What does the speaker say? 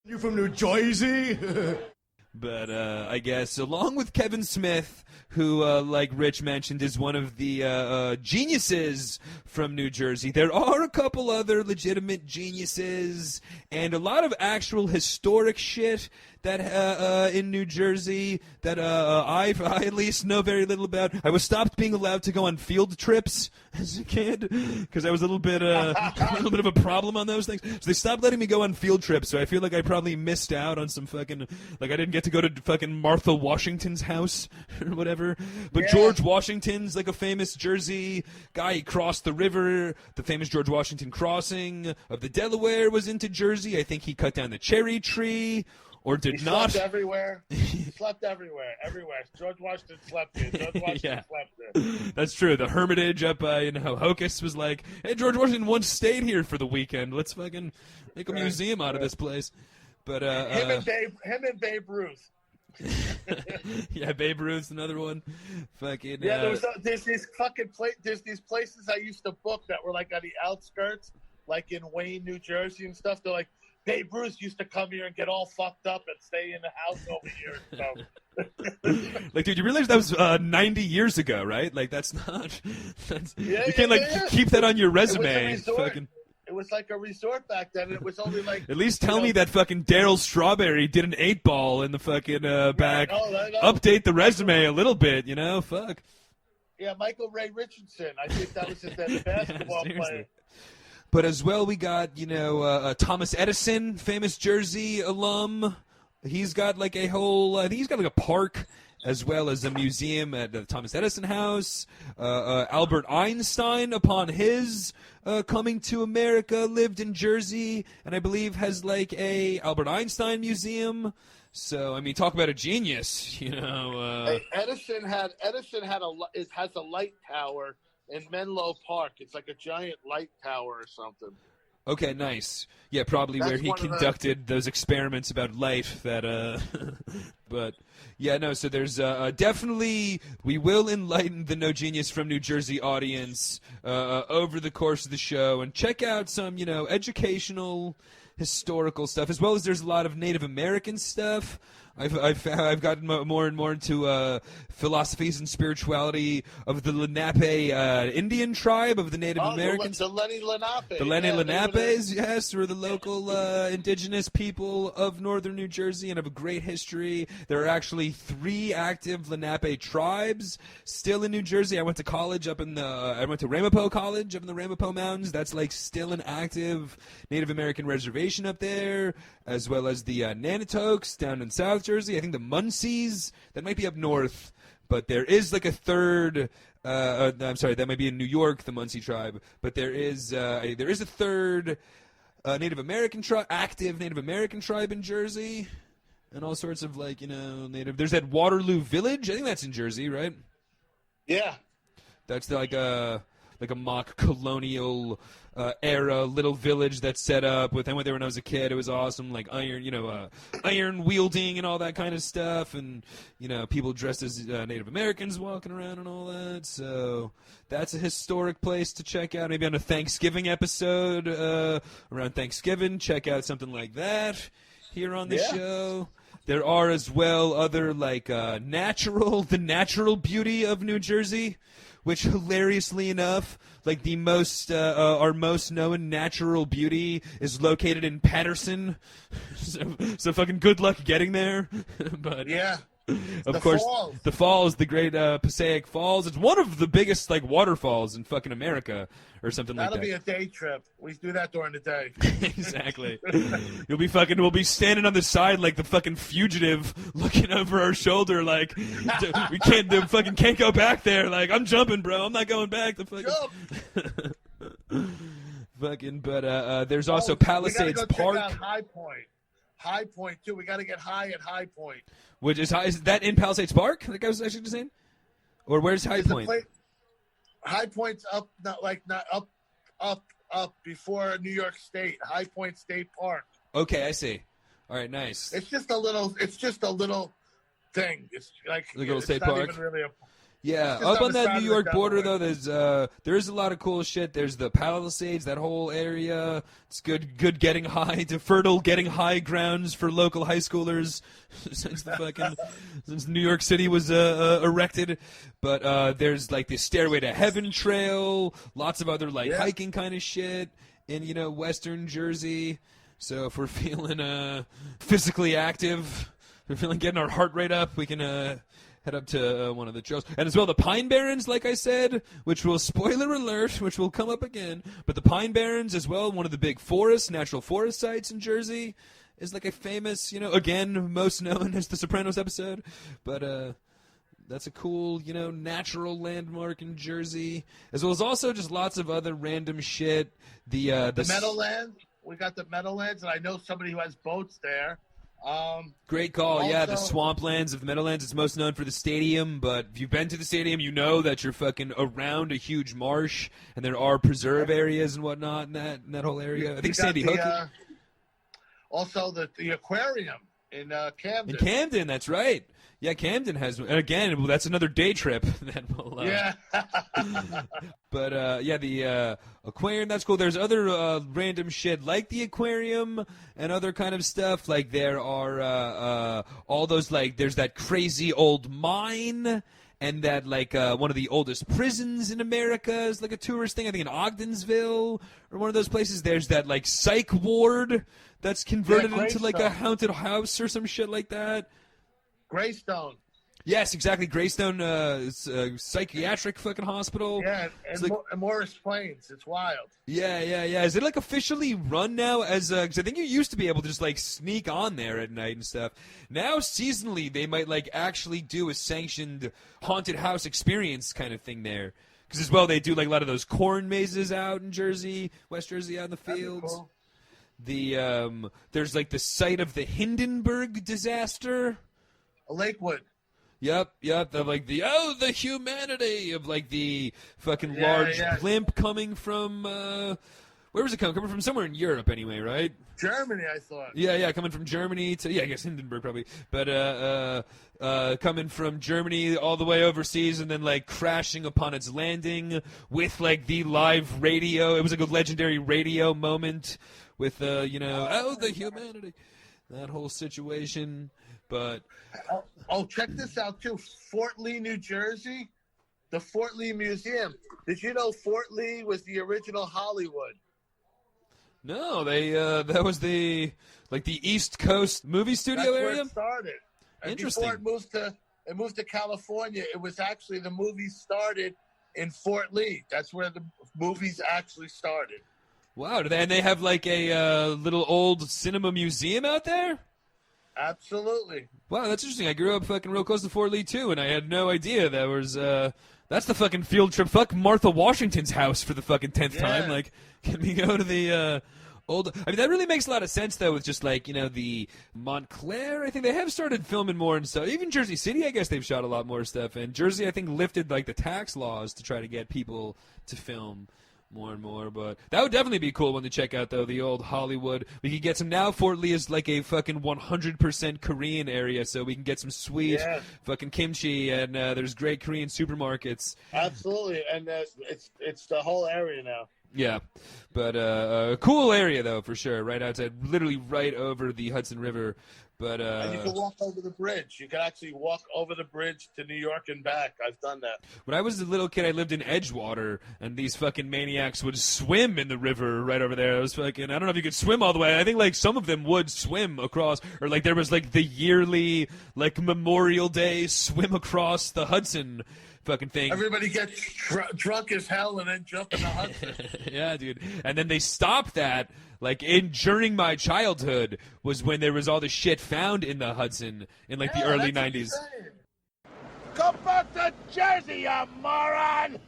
You from New Jersey? But I guess along with Kevin Smith, who, like Rich mentioned, is one of the geniuses from New Jersey, there are a couple other legitimate geniuses and a lot of actual historic shit that in New Jersey that I at least know very little about. I was stopped being allowed to go on field trips as a kid because I was a little bit of a problem on those things. So they stopped letting me go on field trips. So I feel like I probably missed out on some fucking, like I didn't get to go to fucking Martha Washington's house or whatever. But Yeah. George Washington's like a famous Jersey guy. He crossed the river. The famous George Washington crossing of the Delaware was into Jersey. I think he cut down the cherry tree. Or did He not. slept everywhere. He slept everywhere. George Washington slept here. George Washington Yeah. slept there. That's true. The Hermitage up by Hocus was like, hey, George Washington once stayed here for the weekend. Let's fucking make a museum out of this place. But Him and Babe Ruth. yeah, Babe Ruth's another one. Fucking Yeah, there's these there's these places I used to book that were like on the outskirts, like in Wayne, New Jersey and stuff. They're like, Babe Ruth used to come here and get all fucked up and stay in the house over here and stuff. like, dude, you realize that was 90 years ago, right? Like, that's not. You can't keep that on your resume. It was a resort. Fucking. It was like a resort back then. And it was only like. At least tell me that fucking Daryl Strawberry did an 8-ball in the fucking back. Update the resume a little bit, Fuck. Yeah, Michael Ray Richardson. I think that was his basketball player. But as well, we got, Thomas Edison, famous Jersey alum. He's got like a whole, I think he's got like a park as well as a museum at the Thomas Edison House. Albert Einstein, upon his coming to America, lived in Jersey, and I believe has like a Albert Einstein museum. So, I mean, talk about a genius, Hey, Edison has a light tower in Menlo Park. It's like a giant light tower or something. Okay, nice. Yeah, probably That's where he one of the- conducted those experiments about light that, but, yeah, no, so there's, definitely, we will enlighten the No Genius from New Jersey audience, over the course of the show, and check out some, educational, historical stuff, as well as there's a lot of Native American stuff. I've gotten more and more into philosophies and spirituality of the Lenape Indian tribe of the Native Americans. The Lenni Lenape. The Lenni Yeah, Lenapes, yes, were the local indigenous people of northern New Jersey and have a great history. There are actually 3 active Lenape tribes still in New Jersey. I went to college I went to Ramapo College up in the Ramapo Mountains. That's like still an active Native American reservation up there, as well as the Nanitokes down in South Jersey. I think the Muncies, that might be up north. But there is like a third. I'm sorry, that might be in New York, the Muncie tribe. But there is a third Native American tribe, active Native American tribe in Jersey, and all sorts of native. There's that Waterloo Village. I think that's in Jersey, right? Yeah. That's like a mock colonial era little village that's set up with. I went there when I was a kid. It was awesome, like iron wielding and all that kind of stuff, and people dressed as Native Americans walking around and all that. So that's a historic place to check out. Maybe on a Thanksgiving episode around Thanksgiving, check out something like that here on the show. There are as well other the natural beauty of New Jersey, which hilariously enough, like the most, our most known natural beauty is located in Patterson. So fucking good luck getting there. But Yeah. of The course, falls. the falls, the great Passaic Falls. It's one of the biggest waterfalls in fucking America, or something That'll like be that. a day trip. We do that during the day. Exactly. We'll be standing on the side like the fucking fugitive, looking over our shoulder like we can't go back there. Like, I'm jumping, bro. I'm not going back. The fucking Jump! fucking. But there's also We Palisades gotta go Park, check out High Point. High Point too. We got to get high at High Point. which is high. Is that in Palisades Park? Like I was actually just saying, or where's High There's a Point? High Point's up before New York State. High Point State Park. Okay, I see. All right, nice. It's just a little thing. It's like Like a little it's state not park? even really Yeah, Just up on on the that side New of the York border Delaware. though, there's a lot of cool shit. There's the Palisades, that whole area. It's good getting high to fertile getting high grounds for local high schoolers since New York City was erected. But there's like the Stairway to Heaven trail, lots of other like hiking kind of shit in Western Jersey. So if we're feeling physically active, if we're feeling getting our heart rate up, we can head up to one of the trails. And as well, the Pine Barrens, like I said, which will, spoiler alert, which will come up again. But the Pine Barrens as well, one of the big natural forest sites in Jersey, is like a famous, again, most known as the Sopranos episode. But that's a cool, natural landmark in Jersey. As well as also just lots of other random shit. The Meadowlands. We got the Meadowlands, and I know somebody who has boats there. Great call. Also, yeah, the swamplands of the Meadowlands. It's most known for the stadium, but if you've been to the stadium, you know that you're fucking around a huge marsh, and there are preserve areas and whatnot in that whole area. I think Sandy Hook. Also, the aquarium in Camden. In Camden, that's right. Yeah, Camden has, and again, that's another day trip. That will, yeah. But yeah, the aquarium, that's cool. There's other random shit like the aquarium and other kind of stuff. Like there are all those, like there's that crazy old mine. And that, like, one of the oldest prisons in America is, like, a tourist thing. I think in Ogdensville or one of those places. There's that, like, psych ward that's converted into, like, a haunted house or some shit like that. Greystone. Yes, exactly. Greystone psychiatric fucking hospital. Yeah, and like, Morris Plains. It's wild. Yeah. Is it, like, officially run now as because I think you used to be able to just, like, sneak on there at night and stuff. Now, seasonally, they might, like, actually do a sanctioned haunted house experience kind of thing there. Because, as well, they do, like, a lot of those corn mazes out in Jersey, West Jersey, out in the fields. Cool. There's, like, the site of the Hindenburg disaster. Lakewood. Yep. The humanity of, like, the fucking large blimp coming from, where was it coming? Coming from somewhere in Europe anyway, right? Germany, I thought. Yeah, coming from Germany to, I guess Hindenburg probably. But, coming from Germany all the way overseas and then, like, crashing upon its landing with, like, the live radio. It was, like, a legendary radio moment with, the humanity. That whole situation. But check this out too. Fort Lee, New Jersey, the Fort Lee Museum. Did you know Fort Lee was the original Hollywood? No, that was the East Coast movie studio area. That's where it started. And interesting. Before it moved to California, it was actually the movies started in Fort Lee. That's where the movies actually started. Wow, and they have like a little old cinema museum out there? Absolutely. Wow, that's interesting. I grew up fucking real close to Fort Lee, too, and I had no idea there was, that's the fucking field trip. Fuck Martha Washington's house for the fucking 10th time. Like, can we go to the, old... I mean, that really makes a lot of sense, though, with just, like, the Montclair. I think they have started filming more and stuff. Even Jersey City, I guess they've shot a lot more stuff. And Jersey, I think, lifted, like, the tax laws to try to get people to film more and more, but that would definitely be a cool one to check out, though, the old Hollywood. We could get some, now Fort Lee is like a fucking 100% Korean area, so we can get some sweet fucking kimchi, and there's great Korean supermarkets. Absolutely, and it's the whole area now. Yeah, but a cool area, though, for sure, right outside, literally right over the Hudson River. But and you can walk over the bridge. You can actually walk over the bridge to New York and back. I've done that. When I was a little kid, I lived in Edgewater, and these fucking maniacs would swim in the river right over there. It was fucking, I don't know if you could swim all the way. I think, like, some of them would swim across, or, like, there was, like, the yearly, like, Memorial Day swim across the Hudson fucking thing. Everybody gets drunk as hell and then jump in the Hudson. Yeah, dude. And then they stopped that. Like, during my childhood was when there was all the shit found in the Hudson in, like, the early 90s. Go back to Jersey, you moron!